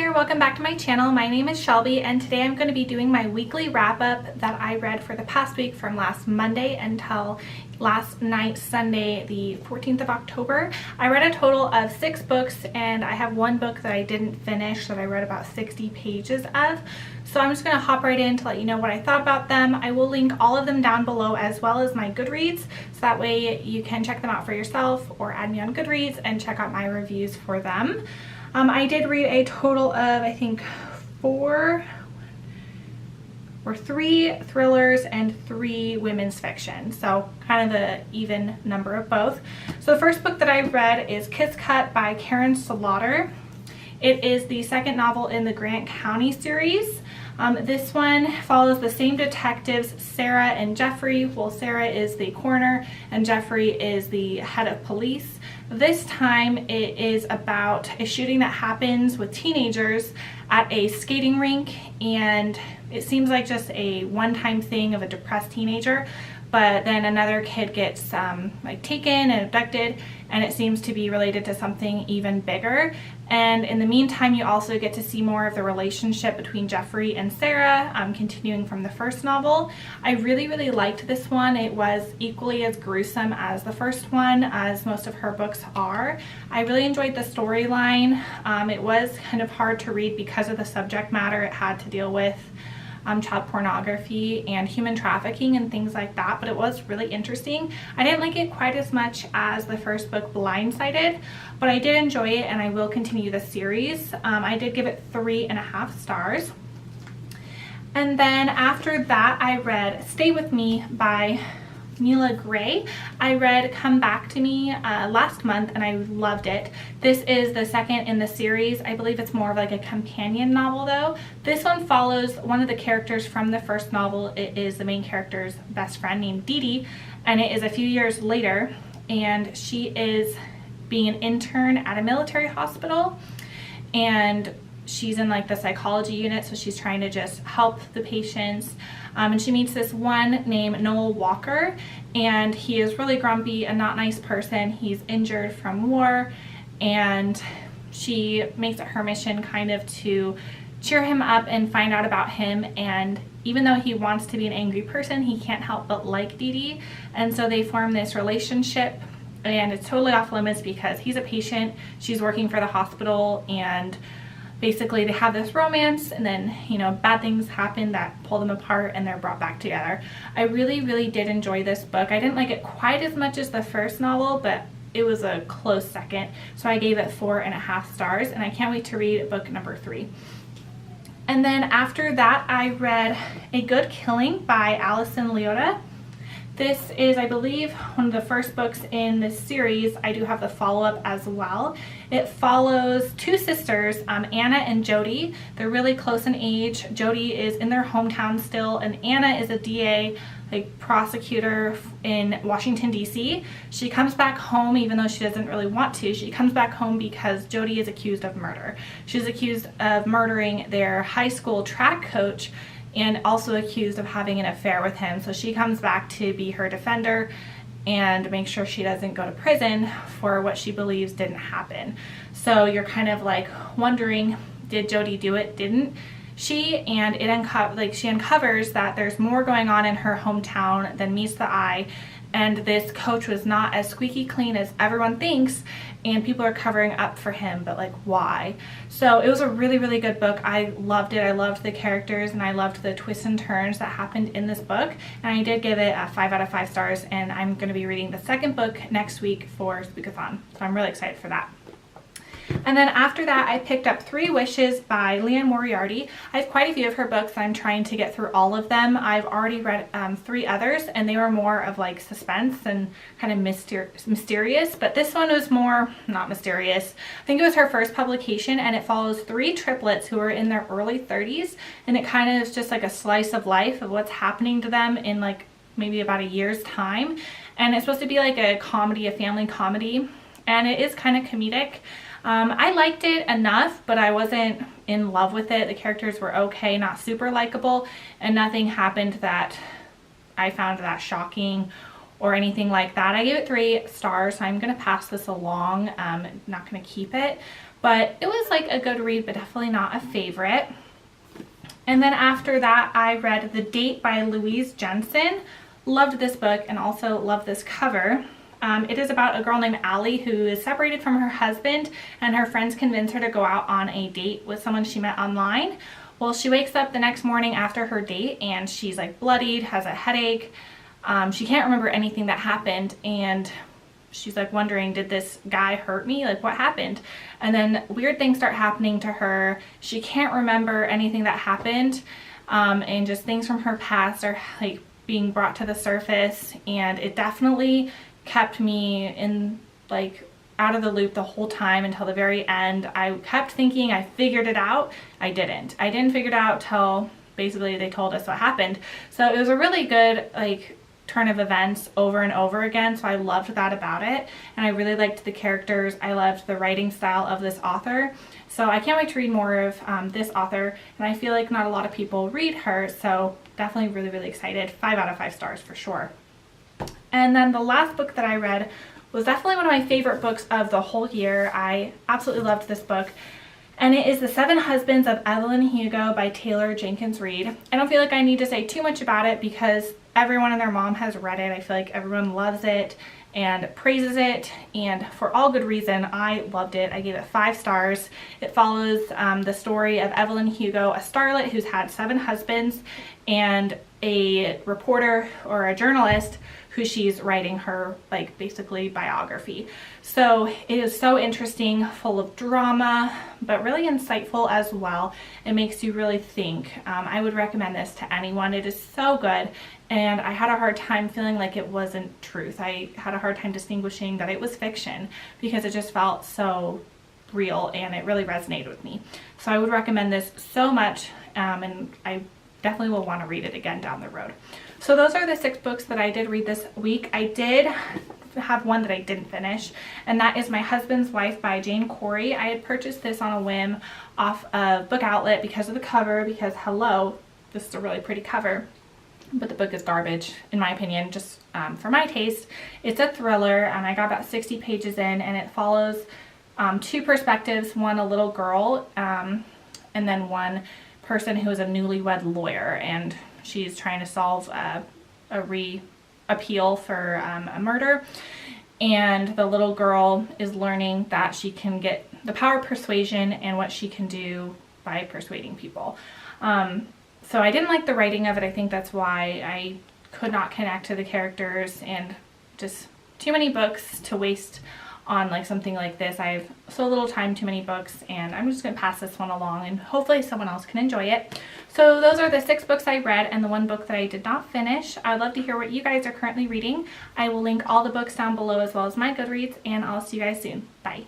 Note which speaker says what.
Speaker 1: there, welcome back to my channel. My name is Shelby and today I'm going to be doing my weekly wrap up that I read for the past week from last Monday until last night, Sunday, the 14th of October. I read a total of 6 books and I have one book that I didn't finish that I read about 60 pages of. So I'm just going to hop right in to let you know what I thought about them. I will link all of them down below as well as my Goodreads, so that way you can check them out for yourself or add me on Goodreads and check out my reviews for them. I did read a total of, I think, 3 thrillers and 3 women's fiction, so kind of an even number of both. So the first book that I read is Kiss Cut by Karin Slaughter. It is the second novel in the Grant County series. This one follows the same detectives, Sarah and Jeffrey. Well, Sarah is the coroner and Jeffrey is the head of police. This time it is about a shooting that happens with teenagers at a skating rink, and it seems like just a one-time thing of a depressed teenager, but then another kid gets taken and abducted, and it seems to be related to something even bigger. And in the meantime, you also get to see more of the relationship between Jeffrey and Sarah, continuing from the first novel. I really liked this one. It was equally as gruesome as the first one, as most of her books are. I really enjoyed the storyline. It was kind of hard to read because of the subject matter it had to deal with. Child pornography and human trafficking and things like that, but it was really interesting. I didn't like it quite as much as the first book, Blindsided, but I did enjoy it and I will continue the series. I did give it 3.5 stars. And then after that, I read Stay With Me by Mila Gray. I read Come Back to Me last month and I loved it. This is the second in the series. I believe it's more of like a companion novel though. This one follows one of the characters from the first novel. It is the main character's best friend named Dee Dee, and it is a few years later, and she is being an intern at a military hospital, and she's in like the psychology unit, so she's trying to just help the patients. And she meets this one named Noel Walker, and he is really grumpy, a not nice person. He's injured from war, and she makes it her mission kind of to cheer him up and find out about him. And even though he wants to be an angry person, he can't help but like Dee Dee, and so they form this relationship. And it's totally off limits because he's a patient, she's working for the hospital, and basically they have this romance, and then, you know, bad things happen that pull them apart and they're brought back together. I really did enjoy this book. I didn't like it quite as much as the first novel, but it was a close second, so I gave it 4.5 stars, and I can't wait to read book number 3. And then after that, I read A Good Killing by Alison Leota. This is, I believe, one of the first books in this series. I do have the follow-up as well. It follows 2 sisters, Anna and Jody. They're really close in age. Jody is in their hometown still, and Anna is a DA, like prosecutor in Washington, D.C. She comes back home even though she doesn't really want to. She comes back home because Jody is accused of murder. She's accused of murdering their high school track coach and also accused of having an affair with him. So she comes back to be her defender and make sure she doesn't go to prison for what she believes didn't happen. So you're kind of like wondering, did Jody do it? Didn't she? And she uncovers that there's more going on in her hometown than meets the eye, and this coach was not as squeaky clean as everyone thinks, and people are covering up for him, but like, why? So it was a really good book. I loved it. I loved the characters, and I loved the twists and turns that happened in this book, and I did give it a 5 out of 5 stars, and I'm going to be reading the second book next week for Spookathon, so I'm really excited for that. And then after that, I picked up 3 Wishes by Liane Moriarty. I have quite a few of her books. I'm trying to get through all of them. I've already read 3 others, and they were more of like suspense and kind of mysterious, but this one was more not mysterious. I think it was her first publication, and it follows 3 triplets who are in their early 30s, and it kind of is just like a slice of life of what's happening to them in like maybe about a year's time. And it's supposed to be like a comedy, a family comedy, and it is kind of comedic. I liked it enough, but I wasn't in love with it. The characters were okay, not super likable, and nothing happened that I found that shocking or anything like that. I gave it 3 stars, so I'm going to pass this along. I'm not going to keep it. but it was like a good read, but definitely not a favorite. And then after that, I read The Date by Louise Jensen. Loved this book and also loved this cover. It is about a girl named Allie who is separated from her husband, and her friends convince her to go out on a date with someone she met online. Well, she wakes up the next morning after her date and she's like bloodied, has a headache. She can't remember anything that happened, and she's like wondering, did this guy hurt me? Like, what happened? And then weird things start happening to her. She can't remember anything that happened, and just things from her past are like being brought to the surface, and it definitely kept me in like out of the loop the whole time until the very end. I kept thinking I figured it out. I didn't figure it out till basically they told us what happened. So it was a really good like turn of events over and over again, so I loved that about it, and I really liked the characters. I loved the writing style of this author, so I can't wait to read more of this author, and I feel like not a lot of people read her, so definitely really excited. 5 out of 5 stars for sure. And then the last book that I read was definitely one of my favorite books of the whole year. I absolutely loved this book, and it is The 7 Husbands of Evelyn Hugo by Taylor Jenkins Reid. I don't feel like I need to say too much about it because everyone and their mom has read it. I feel like everyone loves it and praises it, and for all good reason. I loved it. I gave it 5 stars. It follows the story of Evelyn Hugo, a starlet who's had 7 husbands, and a reporter or a journalist who she's writing her like basically biography. So it is so interesting, full of drama, but really insightful as well. It makes you really think. I would recommend this to anyone. It is so good, and I had a hard time feeling like it wasn't truth. I had a hard time distinguishing that it was fiction because it just felt so real and it really resonated with me. So I would recommend this so much, and I definitely will want to read it again down the road. So those are the 6 books that I did read this week. I did have one that I didn't finish, and that is My Husband's Wife by Jane Corey. I had purchased this on a whim off of Book Outlet because of the cover, because hello, this is a really pretty cover, but the book is garbage in my opinion, just for my taste. It's a thriller, and I got about 60 pages in, and it follows 2 perspectives, one a little girl, and then one person who is a newlywed lawyer, and she's trying to solve a appeal for a murder, and the little girl is learning that she can get the power of persuasion and what she can do by persuading people. So I didn't like the writing of it. I think that's why I could not connect to the characters, and just too many books to waste on like something like this. I have so little time, too many books, and I'm just going to pass this one along and hopefully someone else can enjoy it. So those are the 6 books I read and the 1 book that I did not finish. I'd love to hear what you guys are currently reading. I will link all the books down below as well as my Goodreads, and I'll see you guys soon. Bye.